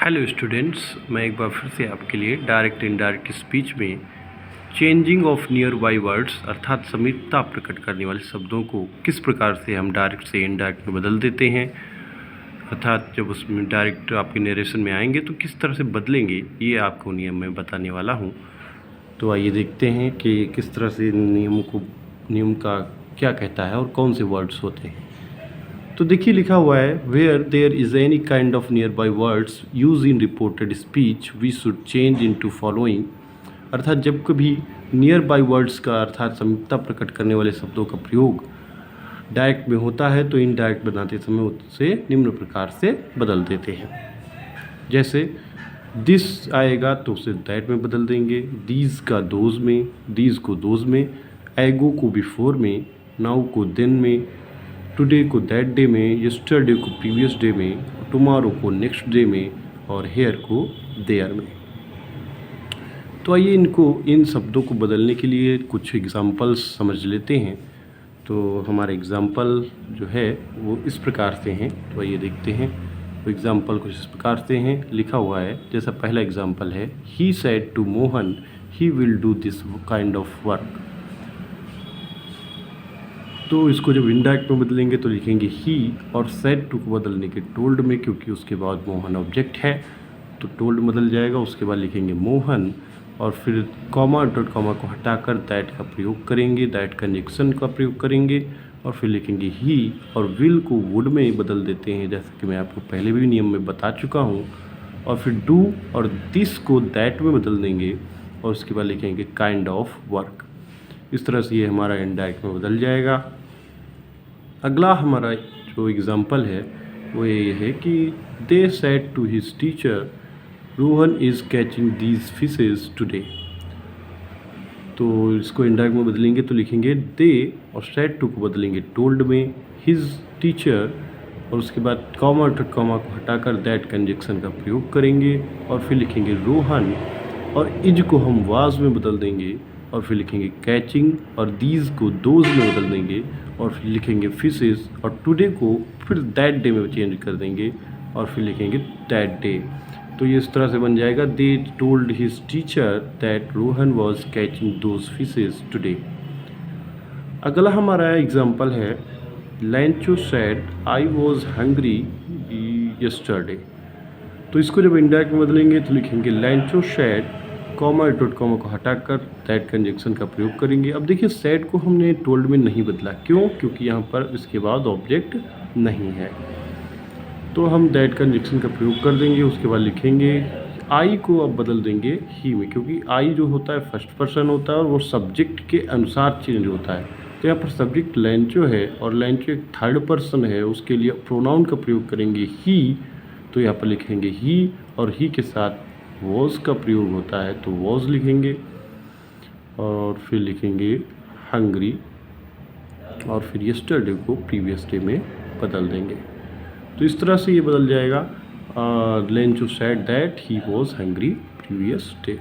Hello students, मैं एक बार फिर से आपके लिए डायरेक्ट इनडायरेक्ट स्पीच में changing of near by words अर्थात समीपता प्रकट करने वाले शब्दों को किस प्रकार से हम डायरेक्ट से इनडायरेक्ट में बदल देते हैं, अर्थात जब उसमें डायरेक्ट आपके नरेशन में आएंगे तो किस तरह से बदलेंगे, ये आपको नियम में बताने वाला हूँ। तो आइए देखते हैं कि किस तरह से नियम का क्या कहता है और कौन से वर्ड्स होते हैं। तो देखिए लिखा हुआ है, where there is any kind of near by words use in reported speech we should change into following. अर्थात जब कभी नियर बाई वर्ड्स का अर्थात समीपता प्रकट करने वाले शब्दों का प्रयोग डायरेक्ट में होता है तो इनडायरेक्ट बनाते समय उसे निम्न प्रकार से बदल देते हैं। जैसे दिस आएगा तो उसे दैट में बदल देंगे, दीज का दोज में, दीज को दोज में, एगो को बिफोर में, नाउ को देन में, टुडे को दैट डे में, यस्टरडे को प्रीवियस डे में, टुमारो को नेक्स्ट डे में और हेयर को देयर में। तो आइए इन शब्दों को बदलने के लिए कुछ एग्जाम्पल्स समझ लेते हैं। तो हमारे एग्जाम्पल जो है वो इस प्रकार से हैं, तो आइए देखते हैं। तो एग्जाम्पल कुछ इस प्रकार से हैं, लिखा हुआ है। जैसा पहला एग्जाम्पल है, he said to Mohan he will do this kind of work. तो इसको जब इनडायरेक्ट में बदलेंगे तो लिखेंगे ही, और सेड टू को बदलने के टोल्ड में, क्योंकि उसके बाद मोहन ऑब्जेक्ट है तो टोल्ड बदल जाएगा। उसके बाद लिखेंगे मोहन और फिर कॉमा डॉट कॉमा को हटाकर दैट का प्रयोग करेंगे, दैट कंजक्शन का प्रयोग करेंगे और फिर लिखेंगे ही, और विल को वुड में बदल देते हैं जैसा कि मैं आपको पहले भी नियम में बता चुका हूँ। और फिर डू और दिस को दैट में बदल देंगे और उसके बाद लिखेंगे काइंड ऑफ वर्क। इस तरह से ये हमारा इनडायरेक्ट में बदल जाएगा। अगला हमारा जो एग्ज़ाम्पल है वो ये है कि they said to his teacher Rohan is catching these fishes today. तो इसको इनडायरेक्ट में बदलेंगे तो लिखेंगे दे और सेड टू को बदलेंगे टोल्ड में, हिज टीचर और उसके बाद कॉमा डॉट कॉमा को हटाकर दैट कंजक्शन का प्रयोग करेंगे और फिर लिखेंगे रोहन और इज को हम वाज में बदल देंगे और फिर लिखेंगे कैचिंग और दीज को दोज में बदल देंगे और फिर लिखेंगे फिशेस और टुडे को फिर दैट डे में चेंज कर देंगे और फिर लिखेंगे दैट डे। तो ये इस तरह से बन जाएगा, they told his teacher that Rohan was catching those fishes today. अगला हमारा एग्जाम्पल है, लैंचो said I was hungry yesterday. तो इसको जब इनडायरेक्ट में बदलेंगे तो लिखेंगे लैंचो सेड कॉमा डॉट कॉमा को हटाकर दैट कंजक्शन का प्रयोग करेंगे। अब देखिए सेड को हमने टोल्ड में नहीं बदला, क्यों? क्योंकि यहाँ पर इसके बाद ऑब्जेक्ट नहीं है, तो हम दैट कंजक्शन का प्रयोग कर देंगे। उसके बाद लिखेंगे आई को अब बदल देंगे ही में, क्योंकि आई जो होता है फर्स्ट पर्सन होता है और वो सब्जेक्ट के अनुसार चेंज होता है। तो यहाँ पर सब्जेक्ट लैंचो है और लैंचो एक थर्ड पर्सन है, उसके लिए प्रोनाउन का प्रयोग करेंगे ही। तो यहाँ पर लिखेंगे ही और ही के साथ वॉज का प्रयोग होता है तो वॉज लिखेंगे और फिर लिखेंगे हंग्री और फिर यस्टरडे को प्रीवियस डे में बदल देंगे। तो इस तरह से ये बदल जाएगा, लैंचो said that he was hungry previous day.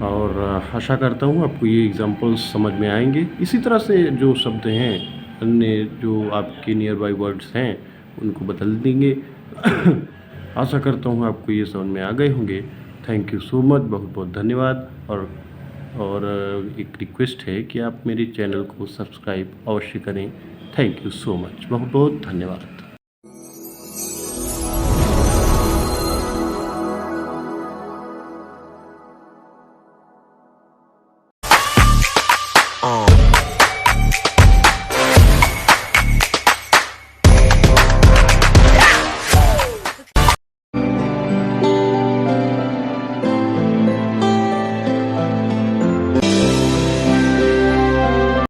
और आशा करता हूँ आपको ये एग्जांपल्स समझ में आएंगे। इसी तरह से जो शब्द हैं अन्य जो आपके नियर बाई वर्ड्स हैं उनको बदल देंगे। आशा करता हूँ आपको ये समझ में आ गए होंगे। थैंक यू सो मच, बहुत बहुत धन्यवाद। और एक रिक्वेस्ट है कि आप मेरे चैनल को सब्सक्राइब अवश्य करें। थैंक यू सो मच, बहुत बहुत धन्यवाद।